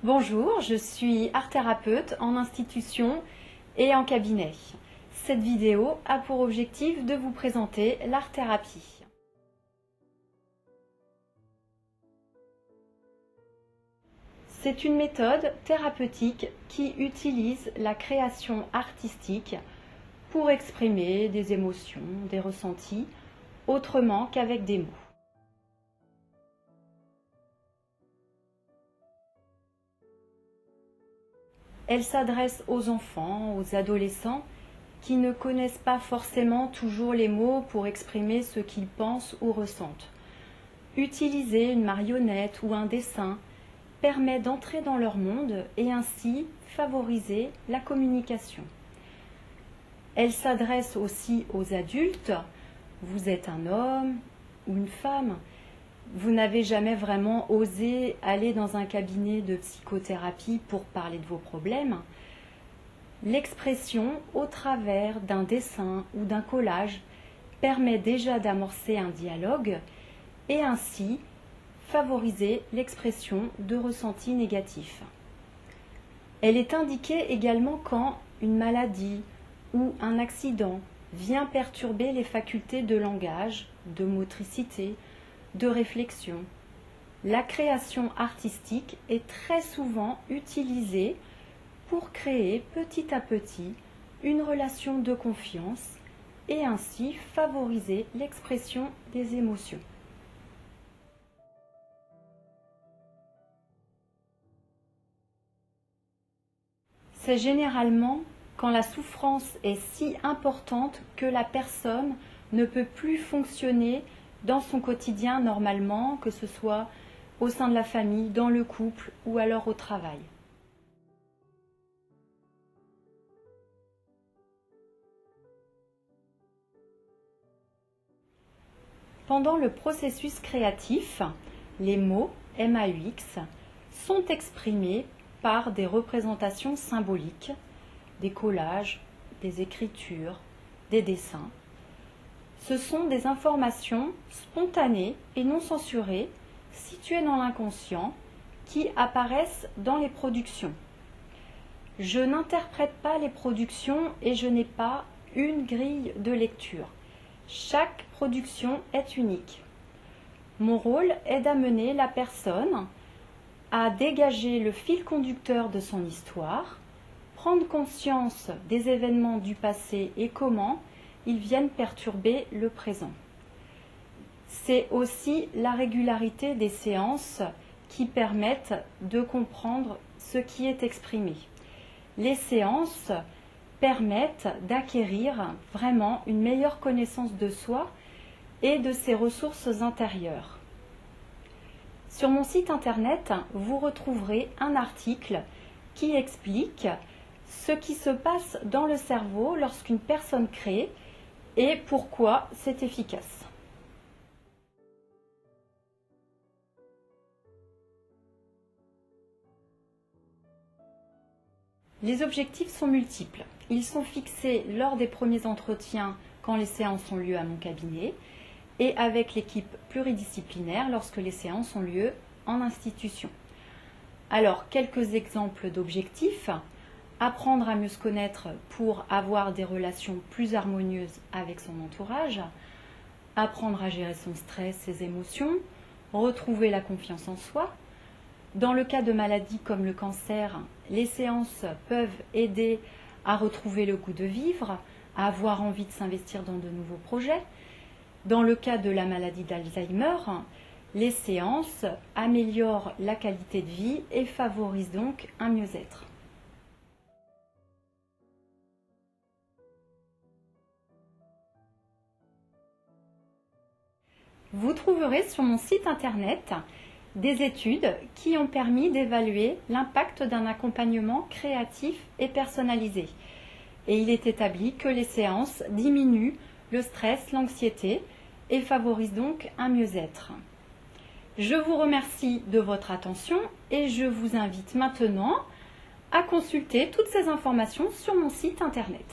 Bonjour, je suis art-thérapeute en institution et en cabinet. Cette vidéo a pour objectif de vous présenter l'art-thérapie. C'est une méthode thérapeutique qui utilise la création artistique pour exprimer des émotions, des ressentis, autrement qu'avec des mots. Elle s'adresse aux enfants, aux adolescents qui ne connaissent pas forcément toujours les mots pour exprimer ce qu'ils pensent ou ressentent. Utiliser une marionnette ou un dessin permet d'entrer dans leur monde et ainsi favoriser la communication. Elle s'adresse aussi aux adultes. Vous êtes un homme ou une femme. Vous n'avez jamais vraiment osé aller dans un cabinet de psychothérapie pour parler de vos problèmes. L'expression au travers d'un dessin ou d'un collage permet déjà d'amorcer un dialogue et ainsi favoriser l'expression de ressentis négatifs. Elle est indiquée également quand une maladie ou un accident vient perturber les facultés de langage, de motricité, de réflexion. La création artistique est très souvent utilisée pour créer petit à petit une relation de confiance et ainsi favoriser l'expression des émotions. C'est généralement quand la souffrance est si importante que la personne ne peut plus fonctionner dans son quotidien normalement, que ce soit au sein de la famille, dans le couple ou alors au travail. Pendant le processus créatif, les mots MAUX sont exprimés par des représentations symboliques, des collages, des écritures, des dessins. Ce sont des informations spontanées et non censurées, situées dans l'inconscient, qui apparaissent dans les productions. Je n'interprète pas les productions et je n'ai pas une grille de lecture. Chaque production est unique. Mon rôle est d'amener la personne à dégager le fil conducteur de son histoire, prendre conscience des événements du passé et comment ils viennent perturber le présent. C'est aussi la régularité des séances qui permettent de comprendre ce qui est exprimé. Les séances permettent d'acquérir vraiment une meilleure connaissance de soi et de ses ressources intérieures. Sur mon site internet, vous retrouverez un article qui explique ce qui se passe dans le cerveau lorsqu'une personne crée et pourquoi c'est efficace. Les objectifs sont multiples. Ils sont fixés lors des premiers entretiens quand les séances ont lieu à mon cabinet et avec l'équipe pluridisciplinaire lorsque les séances ont lieu en institution. Alors, quelques exemples d'objectifs. Apprendre à mieux se connaître pour avoir des relations plus harmonieuses avec son entourage, apprendre à gérer son stress, ses émotions, retrouver la confiance en soi. Dans le cas de maladies comme le cancer, les séances peuvent aider à retrouver le goût de vivre, à avoir envie de s'investir dans de nouveaux projets. Dans le cas de la maladie d'Alzheimer, les séances améliorent la qualité de vie et favorisent donc un mieux-être. Vous trouverez sur mon site internet des études qui ont permis d'évaluer l'impact d'un accompagnement créatif et personnalisé. Et il est établi que les séances diminuent le stress, l'anxiété et favorisent donc un mieux-être. Je vous remercie de votre attention et je vous invite maintenant à consulter toutes ces informations sur mon site internet.